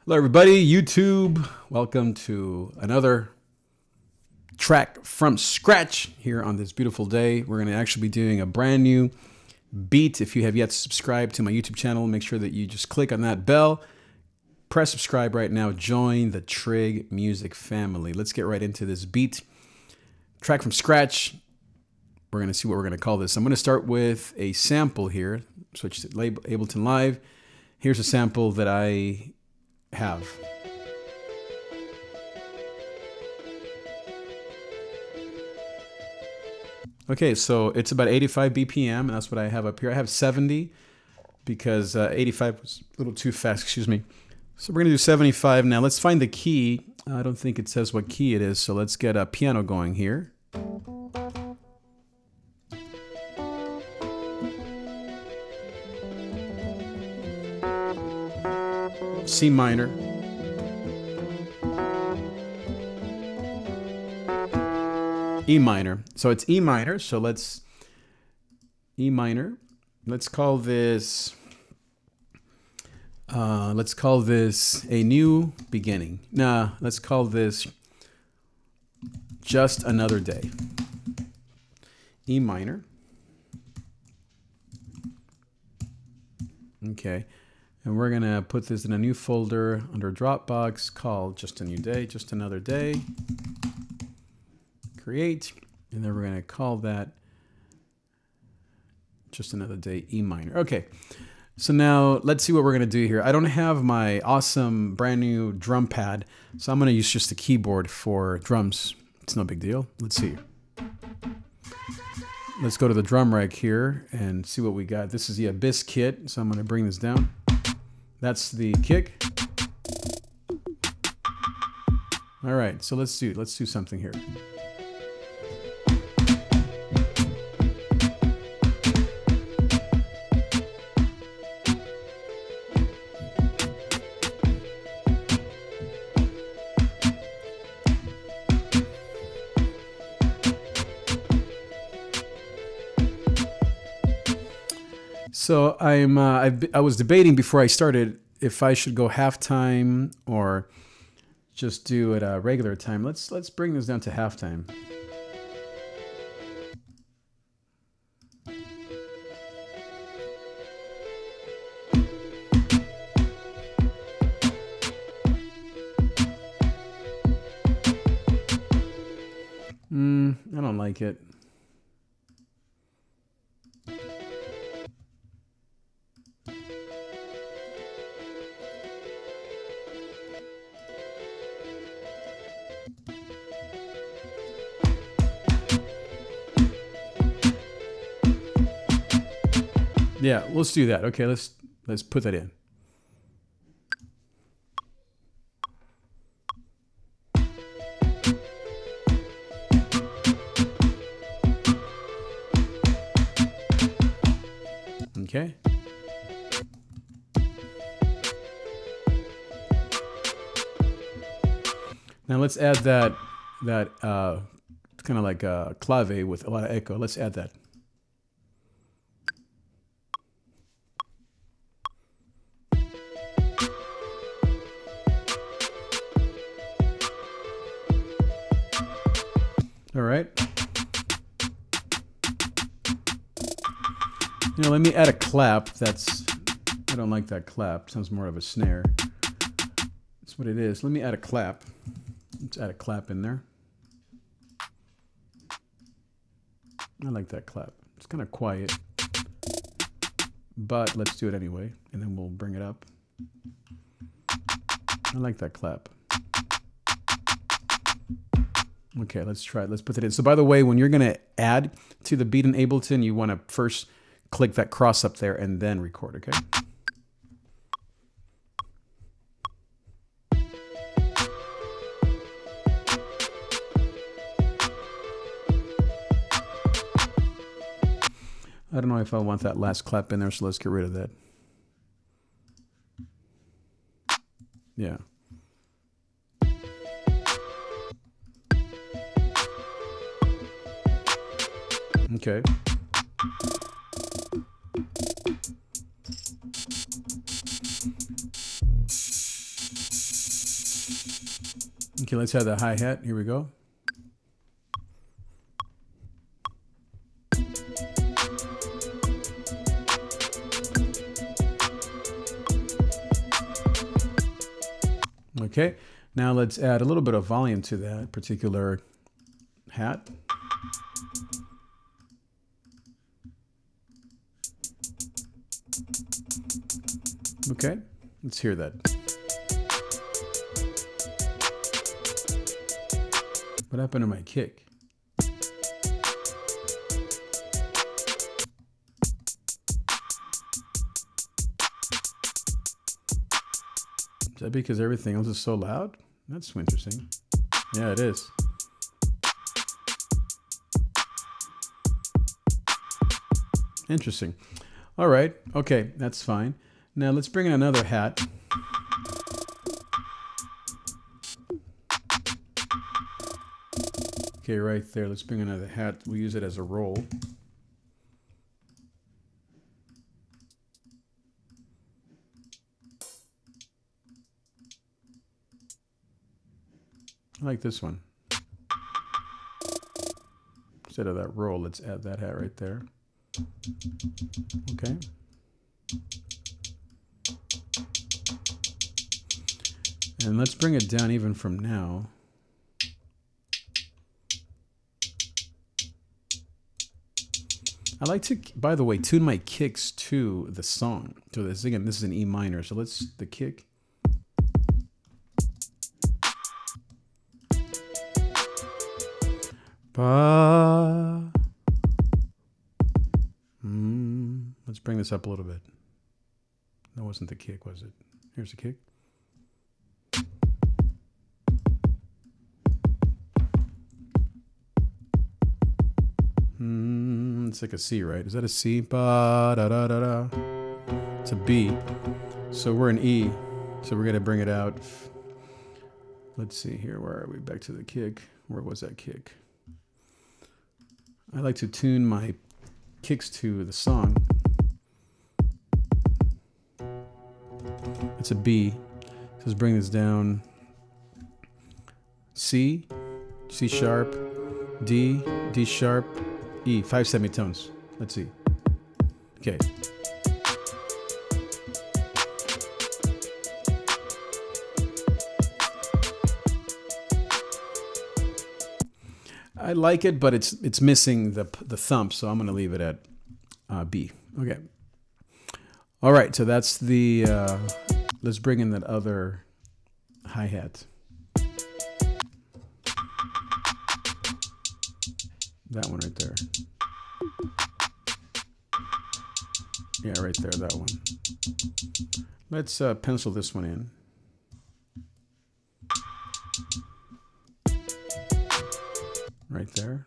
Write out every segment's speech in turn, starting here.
Hello everybody, YouTube. Welcome to another track from scratch here on this beautiful day. We're going to actually be doing a brand new beat. If you have yet subscribed to my YouTube channel, make sure that you just click on that bell. Press subscribe right now. Join the Trig Music family. Let's get right into this beat. Track from scratch. We're going to see what we're going to call this. I'm going to start with a sample here. Switch to Ableton Live. Here's a sample that I have. Okay, so it's about 85 BPM, and that's what I have up here. I have 70 because 85 was a little too fast, excuse me. So we're gonna do 75 now. Let's find the key. I don't think it says what key it is, so let's get a piano going here. C minor. E minor. So it's E minor. So let's E minor. Let's call this a new beginning. Nah, let's call this just another day. E minor. Okay. And we're going to put this in a new folder under Dropbox called Just a New Day, Just Another Day. Create. And then we're going to call that Just Another Day, E minor. Okay. So now let's see what we're going to do here. I don't have my awesome brand new drum pad, so I'm going to use just the keyboard for drums. It's no big deal. Let's see. Let's go to the drum rack here and see what we got. This is the Abyss kit, so I'm going to bring this down. That's the kick. All right, so let's do something here. So I was debating before I started if I should go halftime or just do it a regular time. Let's bring this down to halftime. I don't like it. Yeah, let's do that. Okay, let's put that in. Okay. Now let's add that kind of like a clave with a lot of echo. Let's add that. All right. You know, let me add a clap. I don't like that clap. Sounds more of a snare. That's what it is. Let me add a clap. Let's add a clap in there. I like that clap. It's kind of quiet, but let's do it anyway, and then we'll bring it up. I like that clap. Okay, let's try it. Let's put it in. So by the way, when you're going to add to the beat in Ableton, you want to first click that cross up there and then record, okay? I don't know if I want that last clap in there, so let's get rid of that. Yeah. Okay. Okay, let's have the hi-hat. Here we go. Okay, now let's add a little bit of volume to that particular hat. Okay, let's hear that. What happened to my kick? Is that because everything else is so loud? That's interesting. Yeah, it is. Interesting. All right. Okay, that's fine. Now let's bring in another hat. Okay, right there. Let's bring another hat. We'll use it as a roll. I like this one. Instead of that roll, let's add that hat right there. Okay. And let's bring it down even from now. I like to, by the way, tune my kicks to the song. So this, again, this is an E minor. So let's, the kick. Let's bring this up a little bit. That wasn't the kick, was it? Here's the kick. It's like a C, right? Is that a C? Ba, da, da, da, da. It's a B. So we're in E. So we're going to bring it out. Let's see here. Where are we? Back to the kick. Where was that kick? I like to tune my kicks to the song. It's a B. So let's bring this down. C, C sharp, D, D sharp, E. 5 semitones. Let's see. Okay. I like it, but it's missing the thump, so I'm going to leave it at B. Okay. All right, so that's the. Let's bring in that other hi-hat. That one right there. Yeah, right there, that one. Let's pencil this one in. Right there.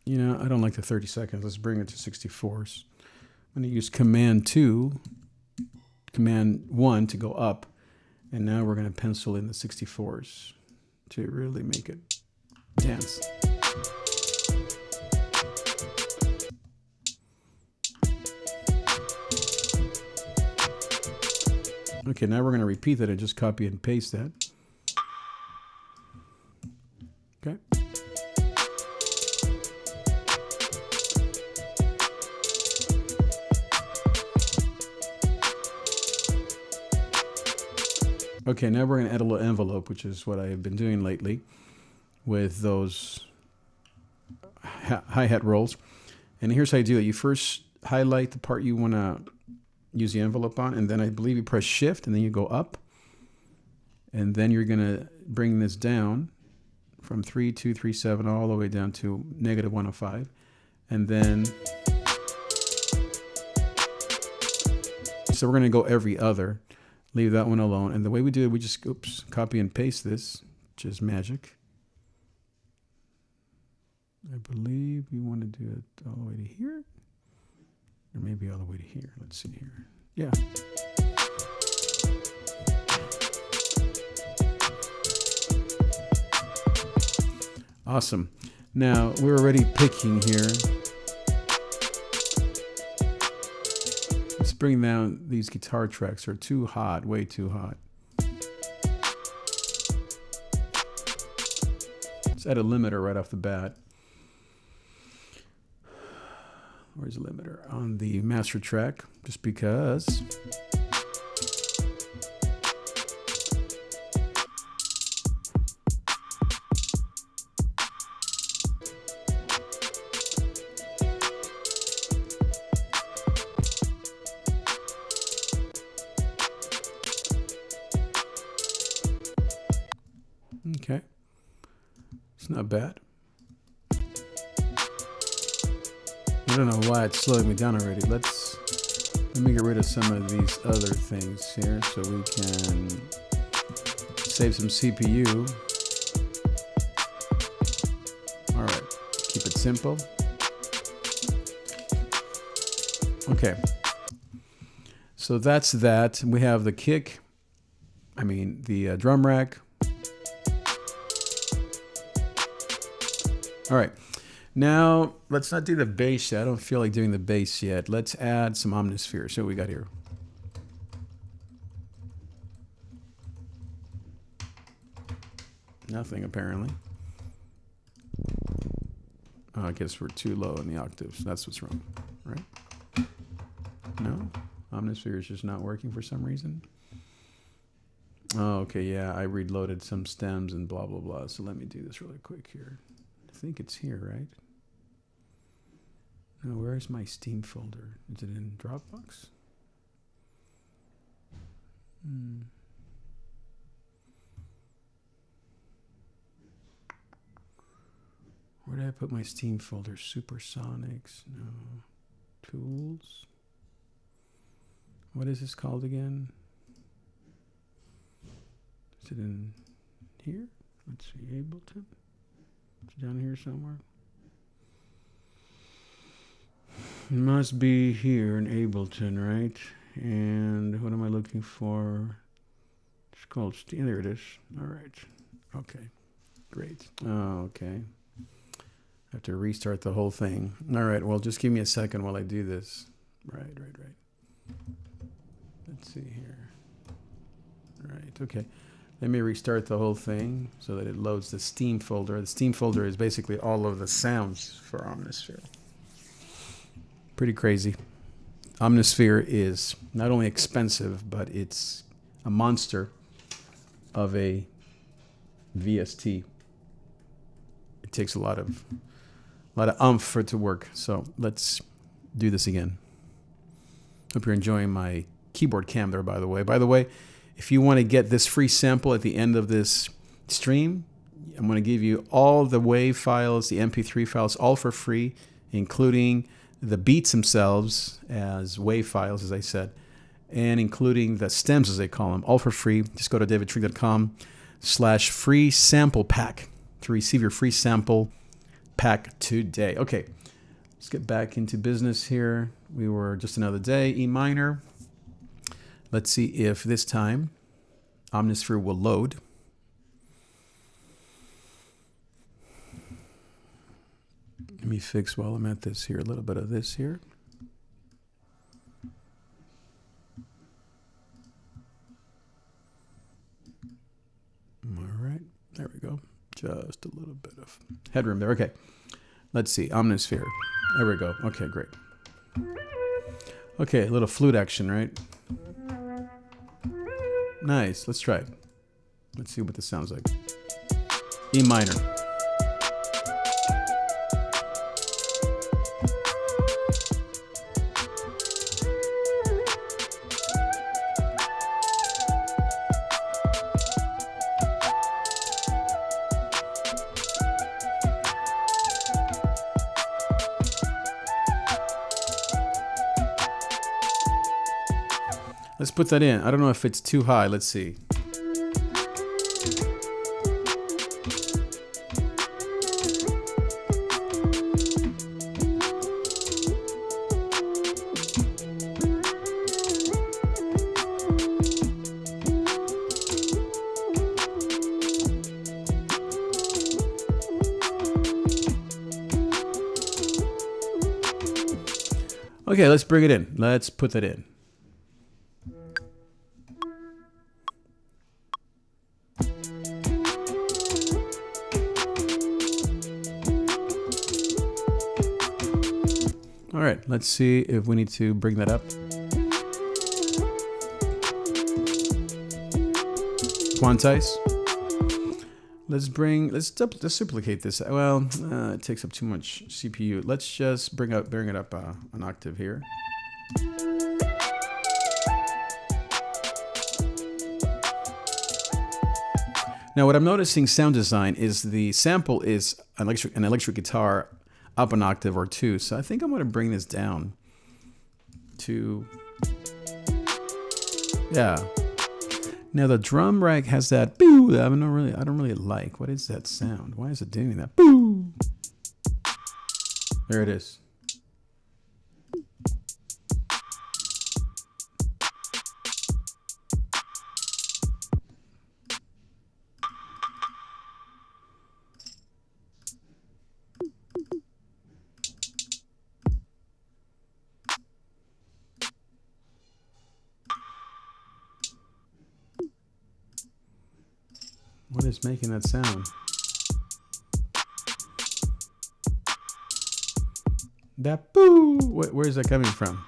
You know, I don't like the 30 seconds. Let's bring it to 64s. I'm going to use Command 1 to go up. And now we're going to pencil in the 64s to really make it dance. Okay, now we're going to repeat that and just copy and paste that. Okay. Okay, now we're going to add a little envelope, which is what I have been doing lately with those hi-hat rolls. And here's how you do it. You first highlight the part you want to use the envelope on, and then I believe you press Shift, and then you go up. And then you're going to bring this down from 3237 all the way down to -105. And then, so we're going to go every other. Leave that one alone. And the way we do it, we just, oops, copy and paste this, which is magic. I believe you want to do it all the way to here. Or maybe all the way to here. Let's see here. Yeah. Awesome. Now, we're already picking here. Let's bring down these guitar tracks. They're too hot, way too hot. Let's add a limiter right off the bat. Where's the limiter? On the master track, just because. Okay, it's not bad. I don't know why it's slowing me down already. Let me get rid of some of these other things here so we can save some CPU. All right, keep it simple. Okay, so that's that. We have the kick, the drum rack. All right, now let's not do the bass yet. I don't feel like doing the bass yet. Let's add some Omnisphere. So what we got here? Nothing apparently. Oh, I guess we're too low in the octaves. That's what's wrong, right? No, Omnisphere is just not working for some reason. Oh, okay, yeah, I reloaded some stems and blah, blah, blah. So let me do this really quick here. I think it's here, right? No, where's my Steam folder? Is it in Dropbox? Where did I put my Steam folder? Supersonics? No. Tools? What is this called again? Is it in here? Let's see, Ableton? It's down here somewhere. It must be here in Ableton, right? And what am I looking for? It's called Steam. There it is. All right. Okay. Great. Oh, okay. I have to restart the whole thing. All right. Well, just give me a second while I do this. Right. Let's see here. All right. Okay. Let me restart the whole thing so that it loads the Steam folder. The Steam folder is basically all of the sounds for Omnisphere. Pretty crazy. Omnisphere is not only expensive, but it's a monster of a VST. It takes a lot of oomph for it to work. So let's do this again. Hope you're enjoying my keyboard cam there, by the way. By the way, if you want to get this free sample at the end of this stream, I'm going to give you all the WAV files, the MP3 files, all for free, including the beats themselves as WAV files, as I said, and including the stems, as they call them, all for free. Just go to davidtree.com/free sample pack to receive your free sample pack today. Okay, let's get back into business here. We were just another day, E minor. Let's see if this time Omnisphere will load. Let me fix while I'm at this here, a little bit of this here. All right, there we go. Just a little bit of headroom there. Okay, let's see, Omnisphere. There we go. Okay, great. Okay, a little flute action, right? Nice, let's try it. Let's see what this sounds like. E minor. Let's put that in. I don't know if it's too high. Let's see. Okay, let's bring it in. Let's put that in. All right, let's see if we need to bring that up. Quantize. Let's duplicate this. Well, it takes up too much CPU. Let's just bring it up an octave here. Now, what I'm noticing sound design is the sample is an electric guitar up an octave or two. So I think I'm going to bring this down to, yeah. Now the drum rack has that boo that I don't really like. What is that sound? Why is it doing that? Boo! There it is. What is making that sound? That boo! Where is that coming from?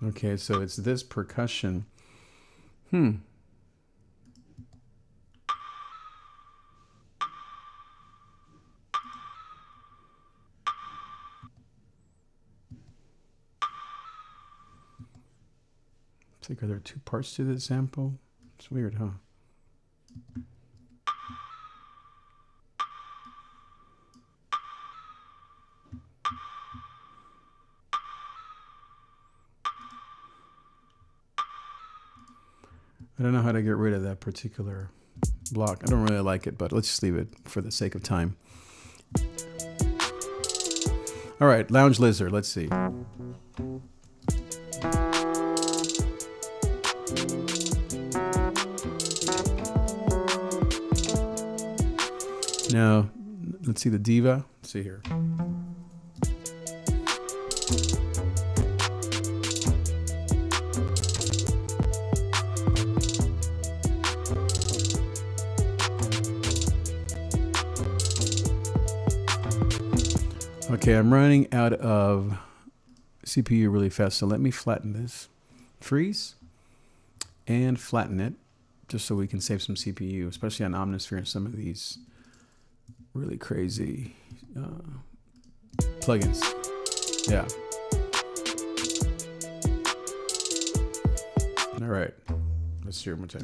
Okay, so it's this percussion. Are there two parts to this sample? It's weird, huh? I don't know how to get rid of that particular block. I don't really like it, but let's just leave it for the sake of time. All right, Lounge Lizard, let's see. Now, let's see the diva. Let's see here. Okay, I'm running out of CPU really fast, so let me flatten this. Freeze and flatten it, just so we can save some CPU, especially on Omnisphere and some of these really crazy plugins. Yeah. All right. Let's hear it one more time.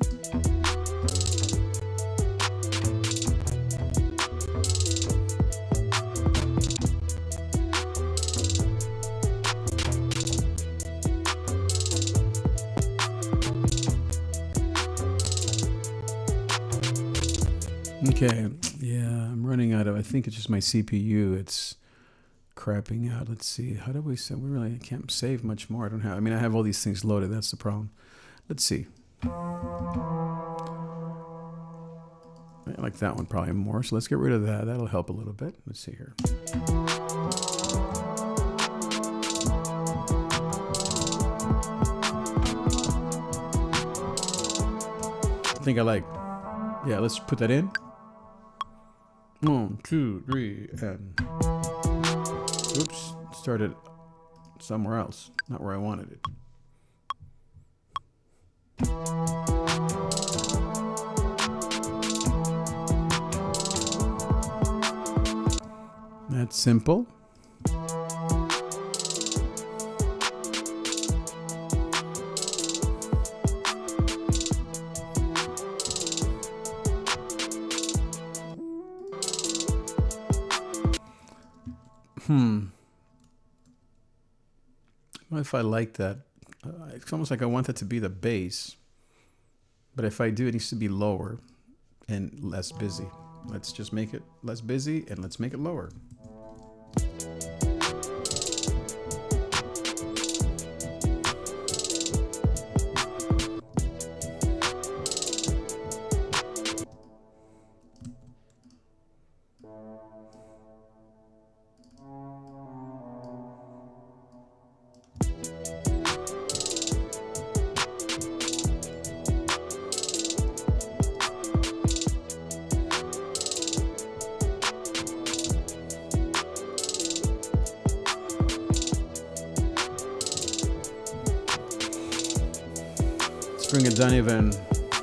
Okay, yeah, I'm running out of, I think it's just my CPU. It's crapping out. Let's see, how do we save? We really can't save much more. I mean, I have all these things loaded. That's the problem. Let's see. I like that one probably more. So let's get rid of that. That'll help a little bit. Let's see here. I think I like, yeah, let's put that in. 1, 2, 3, and oops, started somewhere else, not where I wanted it. That's simple. What if I like that? It's almost like I want that to be the bass, but if I do, it needs to be lower and less busy. Let's just make it less busy and let's make it lower. bring it down even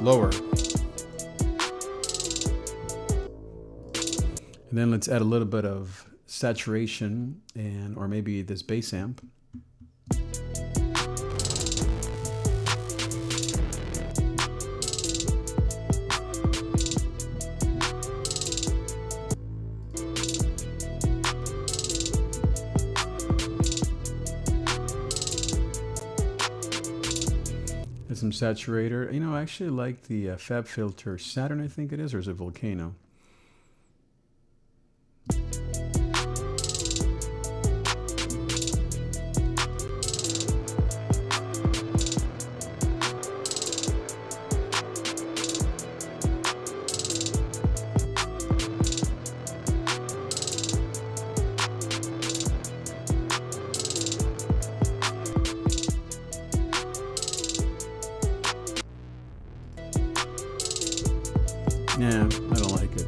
lower. And then let's add a little bit of saturation and or maybe this bass amp. Some saturator. You know, I actually like the Fab Filter Saturn, I think it is, or is it Volcano? Yeah, I don't like it.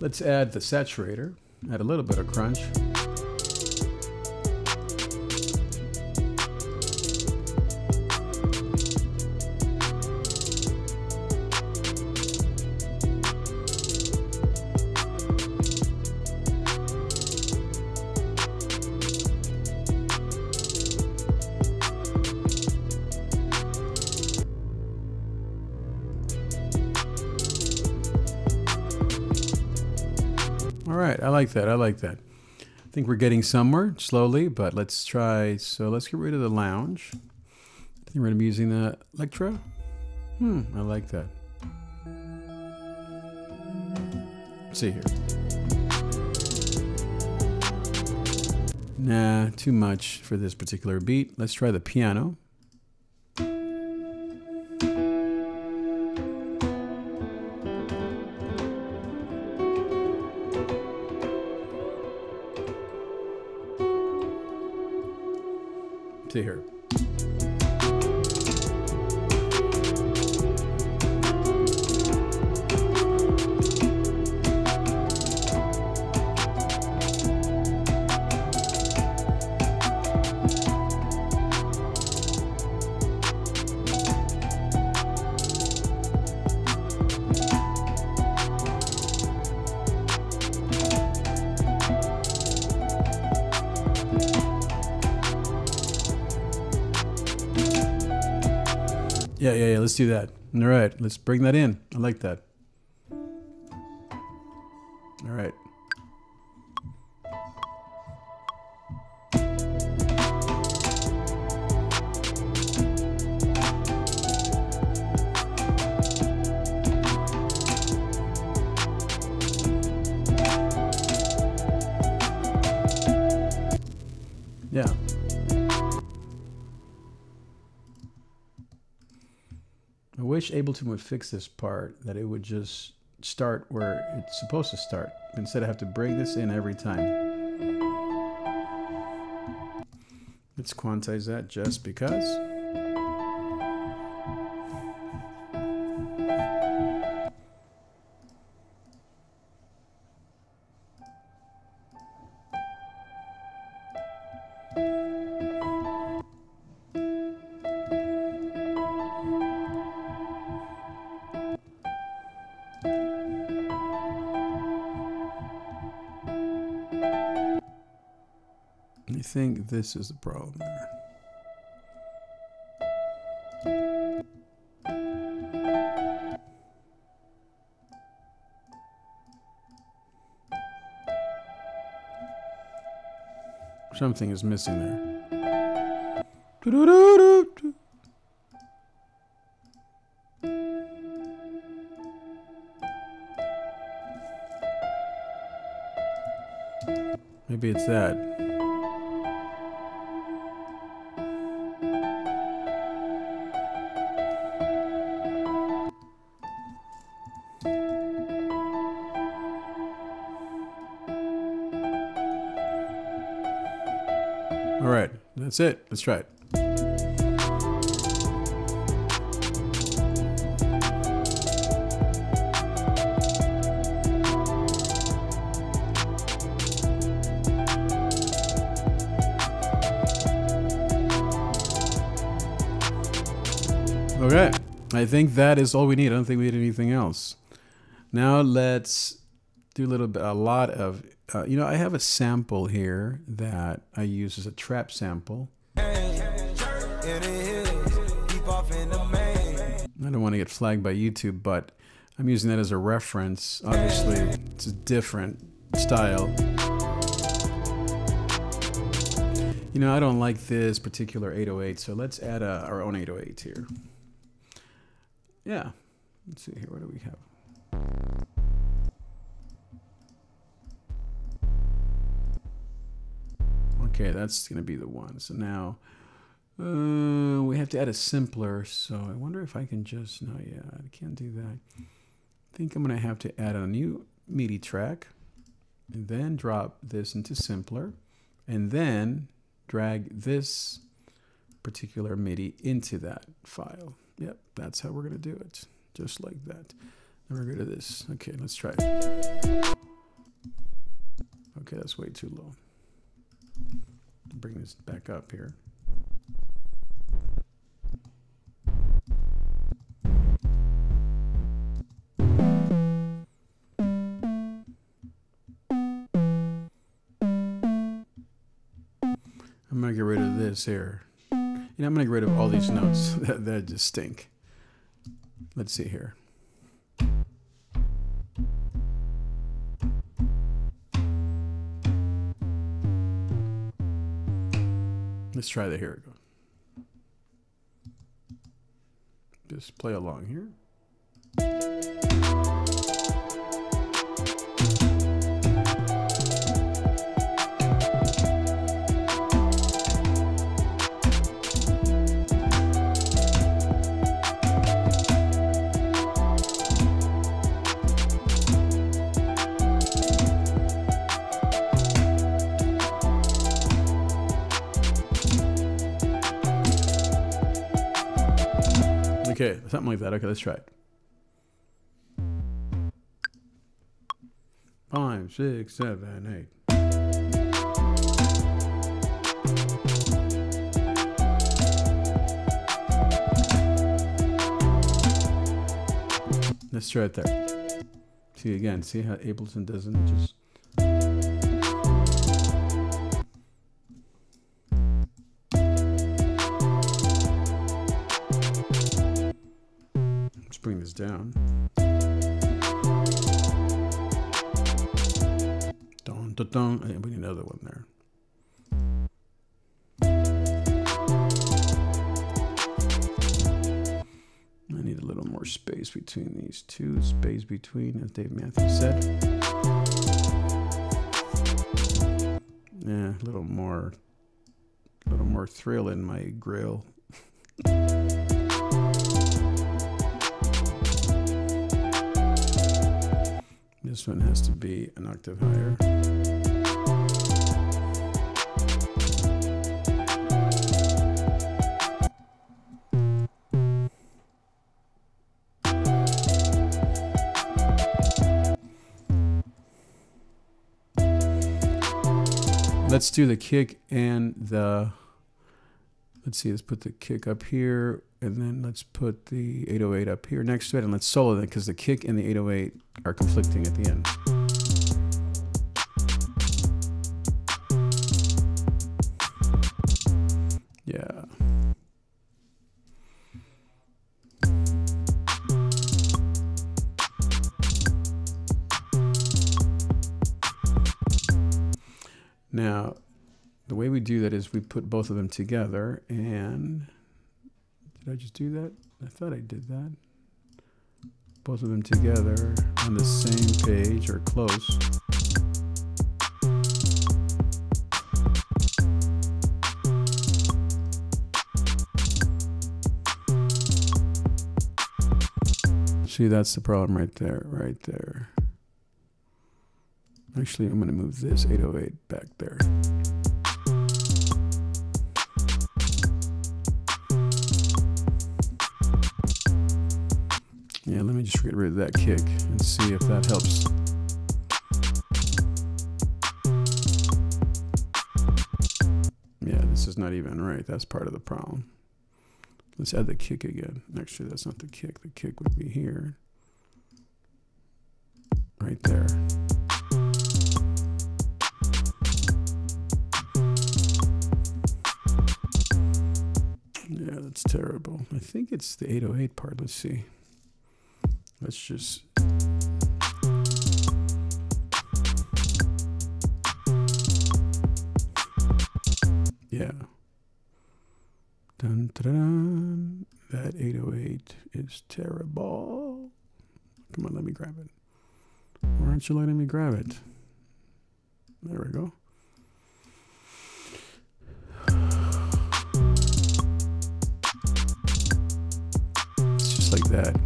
Let's add the saturator, add a little bit of crunch. All right, I like that. I like that. I think we're getting somewhere slowly, but let's try. So let's get rid of the lounge. I think we're going to be using the Electro. I like that. Let's see here. Nah, too much for this particular beat. Let's try the piano. See here. Yeah, let's do that. All right, let's bring that in. I like that. All right. Yeah. I wish Ableton would fix this part, that it would just start where it's supposed to start, instead of have to bring this in every time. Let's quantize that just because. I think this is the problem there. Something is missing there. Maybe it's that. All right, that's it. Let's try it. Okay, I think that is all we need. I don't think we need anything else. Now let's do a lot of, you know, I have a sample here that I use as a trap sample. I don't want to get flagged by YouTube, but I'm using that as a reference. Obviously, it's a different style. You know, I don't like this particular 808, so let's add our own 808 here. Yeah, let's see here, what do we have? Okay, that's gonna be the one. So now we have to add a simpler, so I wonder if I can just, no, yeah, I can't do that. I think I'm gonna have to add a new MIDI track and then drop this into simpler and then drag this particular MIDI into that file. Yep, that's how we're gonna do it. Just like that. Then we're gonna do this. Okay, let's try it. Okay, that's way too low. Bring this back up here. I'm gonna get rid of this here. You know, I'm gonna get rid of all these notes that just stink. Let's see here. Let's try that. Here we go. Just play along here. Okay, something like that. Okay, let's try it. 5, 6, 7, 8. Let's try it there. See again, see how Ableton doesn't just... Bring this down. Dun, dun, dun. We need another one there. I need a little more space between these two. Space between, as Dave Matthews said. Yeah, a little more thrill in my grill. This one has to be an octave higher. Let's do the kick and the, let's see, let's put the kick up here, and then let's put the 808 up here next to it, and let's solo that because the kick and the 808 are conflicting at the end. Yeah. Now, the way we do that is we put both of them together, and did I just do that? I thought I did that. Both of them together on the same page or close. See, that's the problem right there, right there. Actually, I'm going to move this 808 back there. Yeah, let me just get rid of that kick and see if that helps. Yeah, this is not even right. That's part of the problem. Let's add the kick again. Actually, that's not the kick. The kick would be here. Right there. Yeah, that's terrible. I think it's the 808 part. Let's see. Let's just... Yeah. Dun, dun, dun. That 808 is terrible. Come on, let me grab it. Why aren't you letting me grab it? There we go. It's just like that.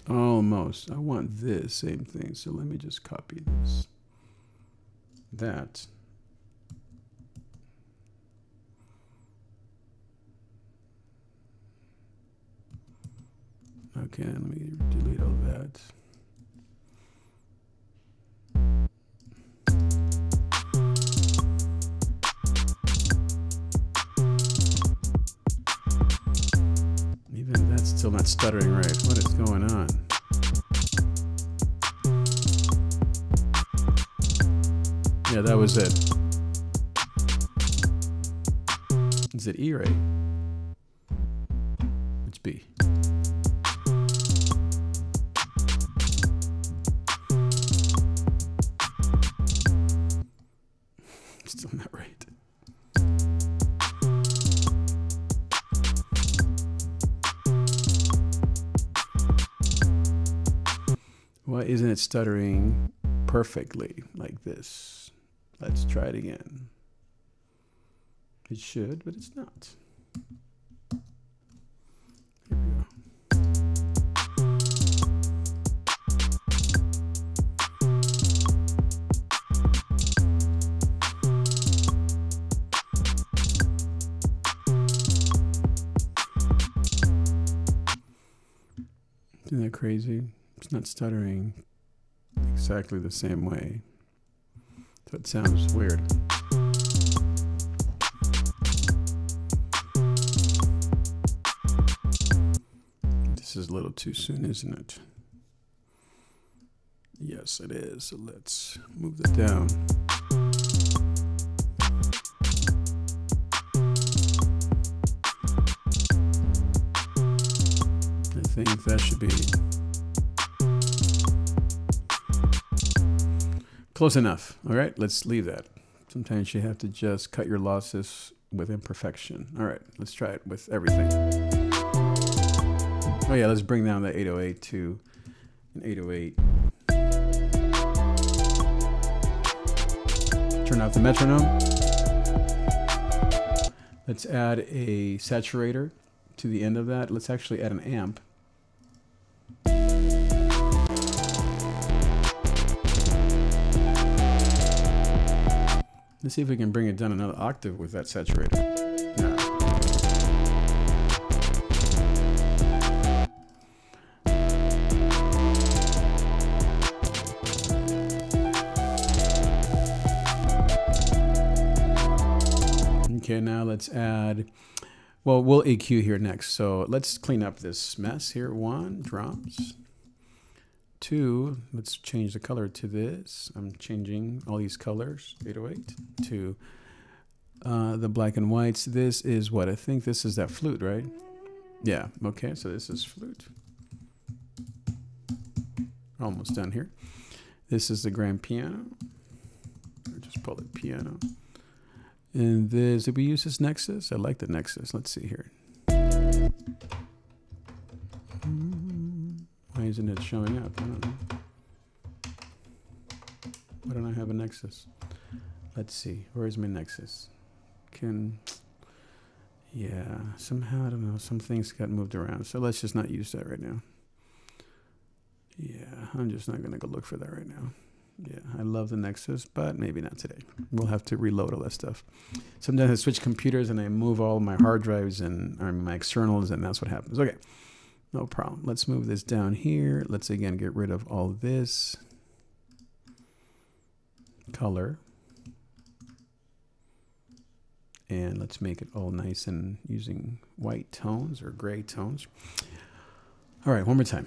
Almost. I want this same thing. So let me just copy this. That. Okay, let me delete all that. Even that's still not stuttering right. What is going on? Yeah, that was it. Is it E right? It's B. Still not right. Why isn't it stuttering perfectly like this? Let's try it again. It should, but it's not. Here we go. Isn't that crazy? It's not stuttering exactly the same way. So it sounds weird. This is a little too soon, isn't it? Yes, it is. So let's move that down. I think that should be close enough. All right, let's leave that. Sometimes you have to just cut your losses with imperfection. All right, let's try it with everything. Oh yeah, let's bring down the 808 to an 808. Turn off the metronome. Let's add a saturator to the end of that. Let's actually add an amp. Let's see if we can bring it down another octave with that saturator. No. Okay, now let's add, well, we'll EQ here next. So let's clean up this mess here. 1, drums. 2, let's change the color to this. I'm changing all these colors, 808, to the black and whites. This is what? I think this is that flute, right? Yeah, okay, so this is flute. Almost done here. This is the grand piano. Or just call it piano. And this, did we use this Nexus? I like the Nexus. Let's see here. Why isn't it showing up? I don't know. Why don't I have a Nexus? Let's see. Where's my Nexus? Yeah, somehow, I don't know. Some things got moved around. So let's just not use that right now. Yeah, I'm just not going to go look for that right now. Yeah, I love the Nexus, but maybe not today. We'll have to reload all that stuff. Sometimes I switch computers and I move all my hard drives and my externals, and that's what happens. Okay, no problem. Let's move this down here. Let's again get rid of all this color. And let's make it all nice and using white tones or gray tones. All right, one more time.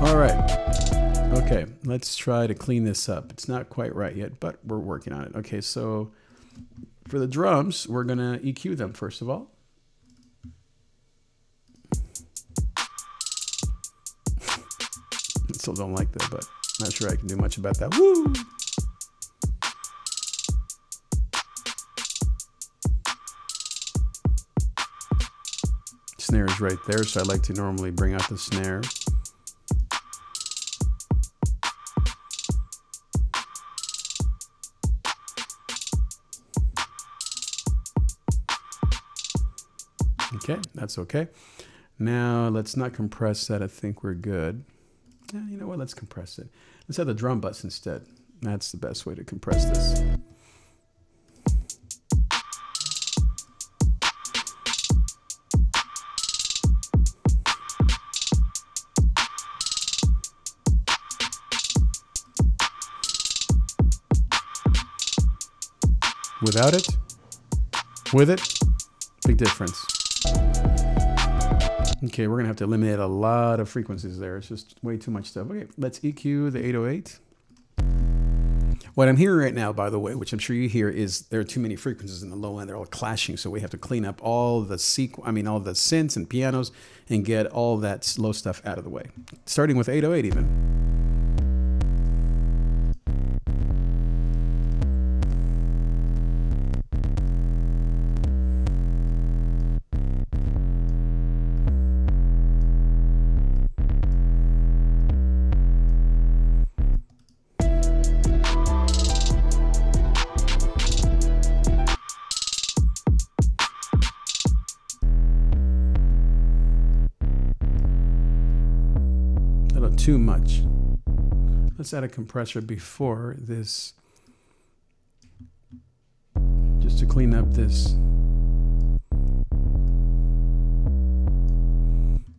All right. Okay, let's try to clean this up. It's not quite right yet, but we're working on it. Okay, so for the drums, we're going to EQ them first of all. Still don't like that, but not sure I can do much about that. Woo! Snare is right there, so I like to normally bring out the snare. Okay, that's okay. Now let's not compress that. I think we're good. Yeah, you know what? Let's compress it. Let's have the drum bus instead. That's the best way to compress this. Without it, with it, big difference. Okay, we're going to have to eliminate a lot of frequencies there. It's just way too much stuff. Okay, let's EQ the 808. What I'm hearing right now, by the way, which I'm sure you hear, is there are too many frequencies in the low end. They're all clashing, so we have to clean up all the all the synths and pianos and get all that slow stuff out of the way. Starting with 808 even. Too much. Let's add a compressor before this, just to clean up this.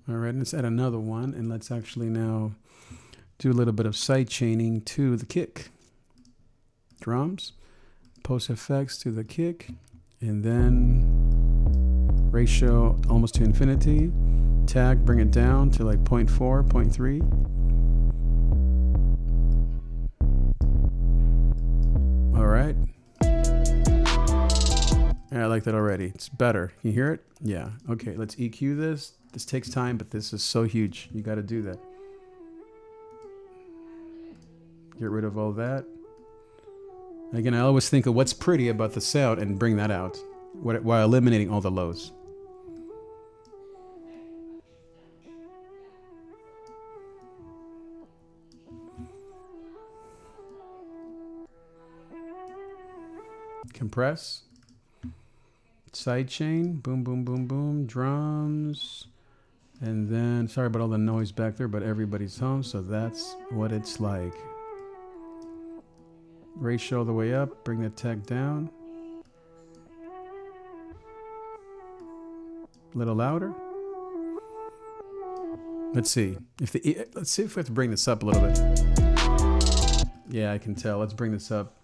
All right, let's add another one, and let's actually now do a little bit of side chaining to the kick. Drums, post effects to the kick, and then ratio almost to infinity. Tag, bring it down to like 0.4, 0.3. All right. Yeah, I like that already. It's better. Can you hear it? Yeah. Okay, let's EQ this. This takes time, but this is so huge. You got to do that. Get rid of all that. Again, I always think of what's pretty about the sound and bring that out while eliminating all the lows. Compress, sidechain, boom, boom, boom, boom, drums, and then, sorry about all the noise back there, but everybody's home, so that's what it's like. Ratio all the way up, bring the tech down. A little louder. Let's see if we have to bring this up a little bit. Yeah, I can tell. Let's bring this up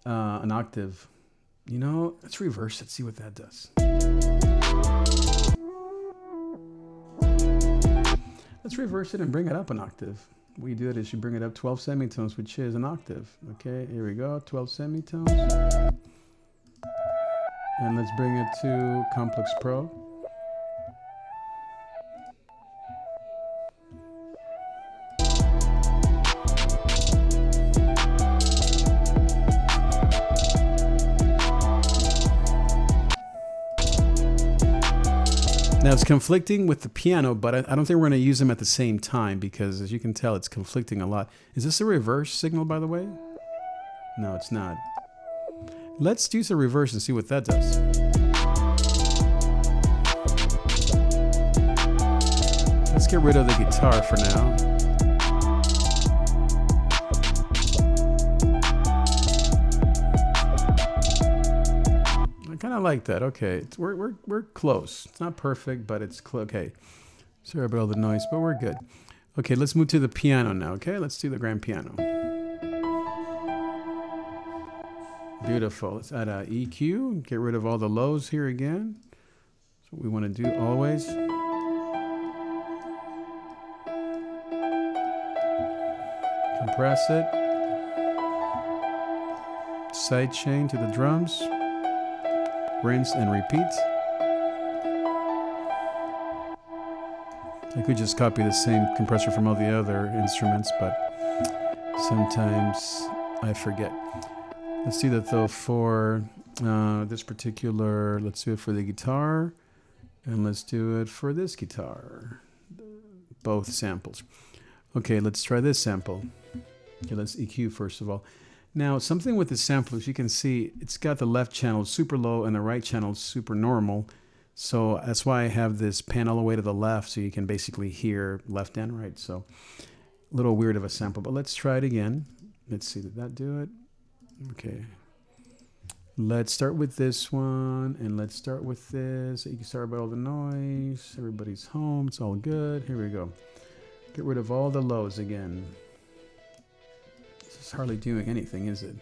an octave. You know, let's reverse it, see what that does. Let's reverse it and bring it up an octave. What you do it is you bring it up 12 semitones, which is an octave. Okay, here we go, 12 semitones. And let's bring it to Complex Pro. Now it's conflicting with the piano, but I don't think we're going to use them at the same time because, as you can tell, it's conflicting a lot. Is this a reverse signal, by the way? No, it's not. Let's do some reverse and see what that does. Let's get rid of the guitar for now. I kind of like that. Okay, we're close. It's not perfect, but it's okay. Sorry about all the noise, but we're good. Okay, let's move to the piano now. Okay, let's do the grand piano. Beautiful. Let's add a EQ. Get rid of all the lows here again. That's what we want to do always. Compress it. Side chain to the drums. Rinse and repeat. I could just copy the same compressor from all the other instruments, but sometimes I forget. Let's do that though for this particular, let's do it for the guitar, and let's do it for this guitar. Both samples. Okay, let's try this sample. Okay, let's EQ first of all. Now, something with the sample, as you can see, it's got the left channel super low and the right channel super normal. So that's why I have this pan all the way to the left, so you can basically hear left and right. So a little weird of a sample, but let's try it again. Let's see, did that do it? Okay. Let's start with this one, and let's start with this. You can start about all the noise. Everybody's home. It's all good. Here we go. Get rid of all the lows again. This is hardly doing anything, is it?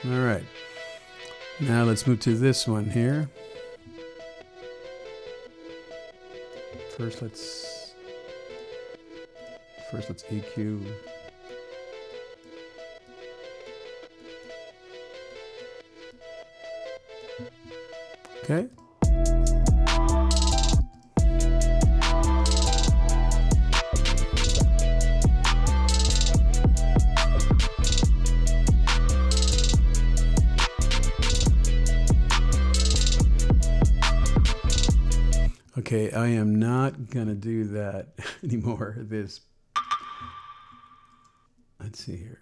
All right. Now let's move to this one here. First let's EQ. Okay. Okay, I am not gonna do that anymore. This, let's see here.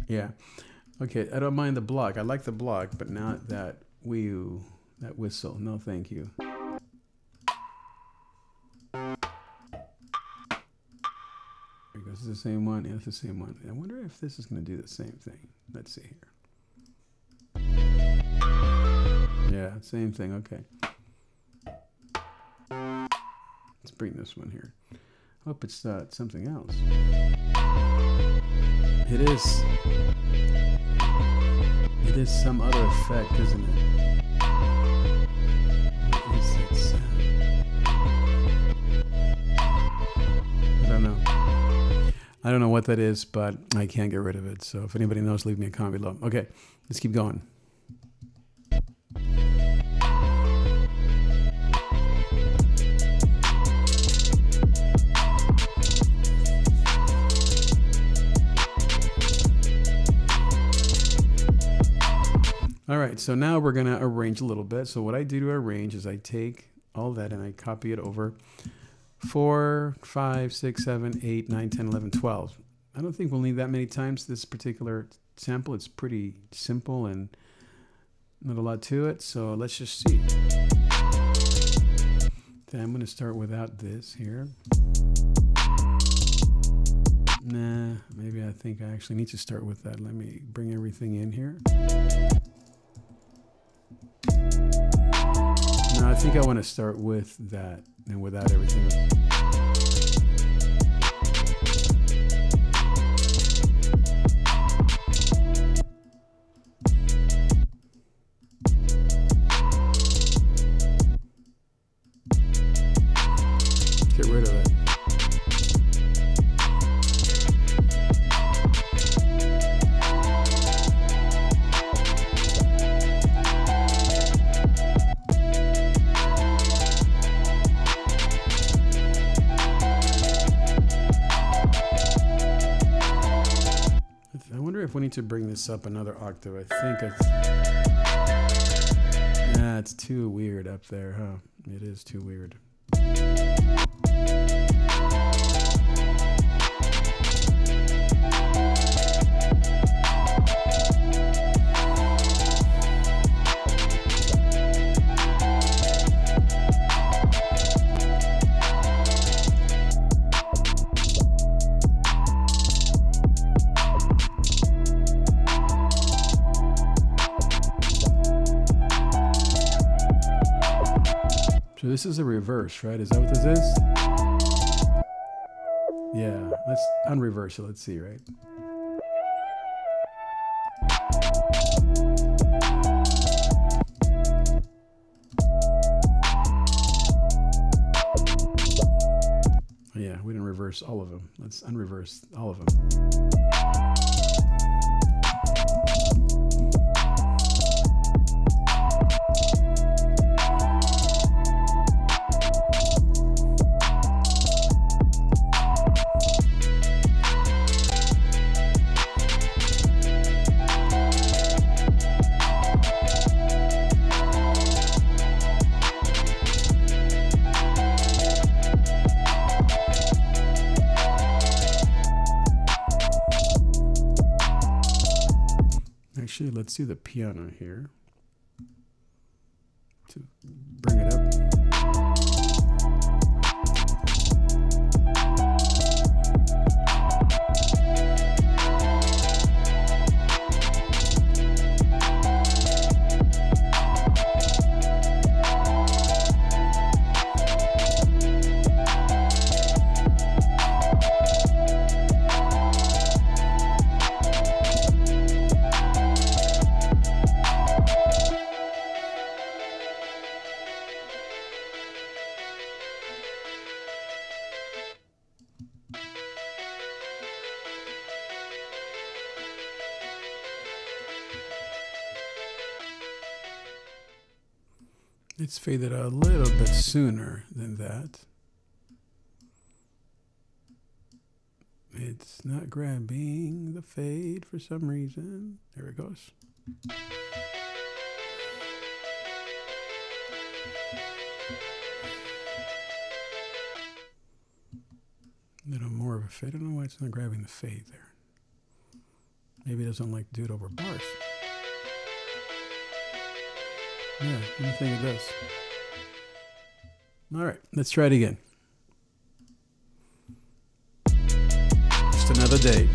Yeah, okay, I don't mind the block. I like the block, but not that that whistle. No, thank you. There it goes. This is the same one. Yeah, it's the same one. I wonder if this is gonna do the same thing. Let's see here. Yeah, same thing. Okay. Let's bring this one here. Hope it's something else. It is. It is some other effect, isn't it? What is that sound? I don't know. I don't know what that is, but I can't get rid of it. So if anybody knows, leave me a comment below. Okay, let's keep going. All right, so now we're gonna arrange a little bit. So what I do to arrange is I take all that and I copy it over 4, 5, 6, 7, 8, 9, 10, 11, 12. I don't think we'll need that many times this particular sample. It's pretty simple and not a lot to it. So let's just see. Then I'm gonna start without this here. Nah, maybe I think I actually need to start with that. Let me bring everything in here. No, I think I want to start with that and without everything else. Get rid of it. if we need to bring this up another octave. I think it's too weird up there, huh? It is too weird. So this is a reverse, right? Is that what this is? Yeah, let's unreverse it. Let's see, right? Yeah, we didn't reverse all of them. Let's unreverse all of them. Actually, let's do the piano here to bring it up. It's faded a little bit sooner than that. It's not grabbing the fade for some reason. There it goes. A little more of a fade. I don't know why it's not grabbing the fade there. Maybe it doesn't like to do it over bars. Yeah, I think it does. All right, let's try it again. Just another day.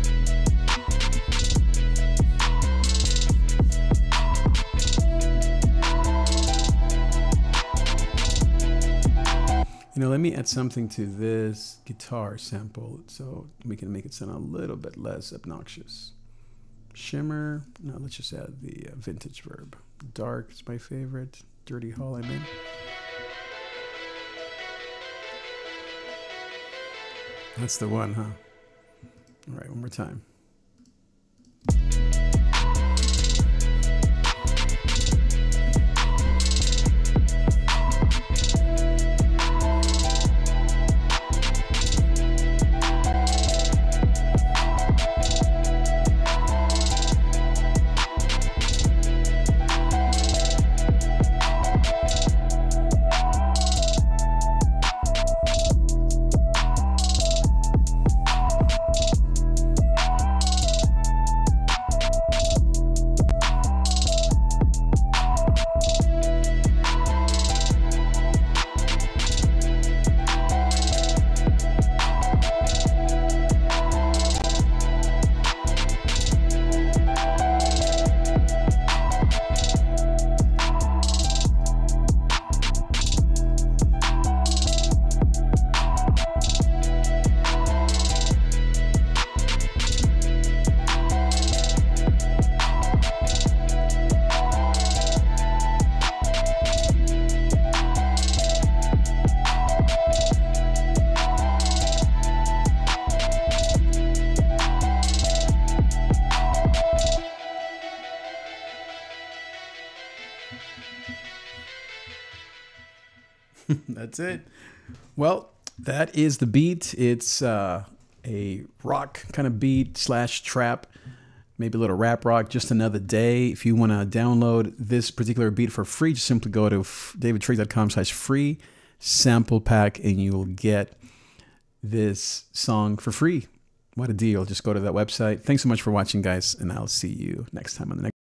You know, let me add something to this guitar sample so we can make it sound a little bit less obnoxious. Shimmer, no, let's just add the vintage verb. Dark is my favorite. Dirty Hall, I mean. That's the one, huh? All right, one more time. That's it. Well, that is the beat. It's a rock kind of beat / trap maybe a little rap rock, just another day. If you want to download this particular beat for free, just simply go to davidtrigg.com/free sample pack and you will get this song for free. What a deal. Just go to that website. Thanks so much for watching, guys, and I'll see you next time on the next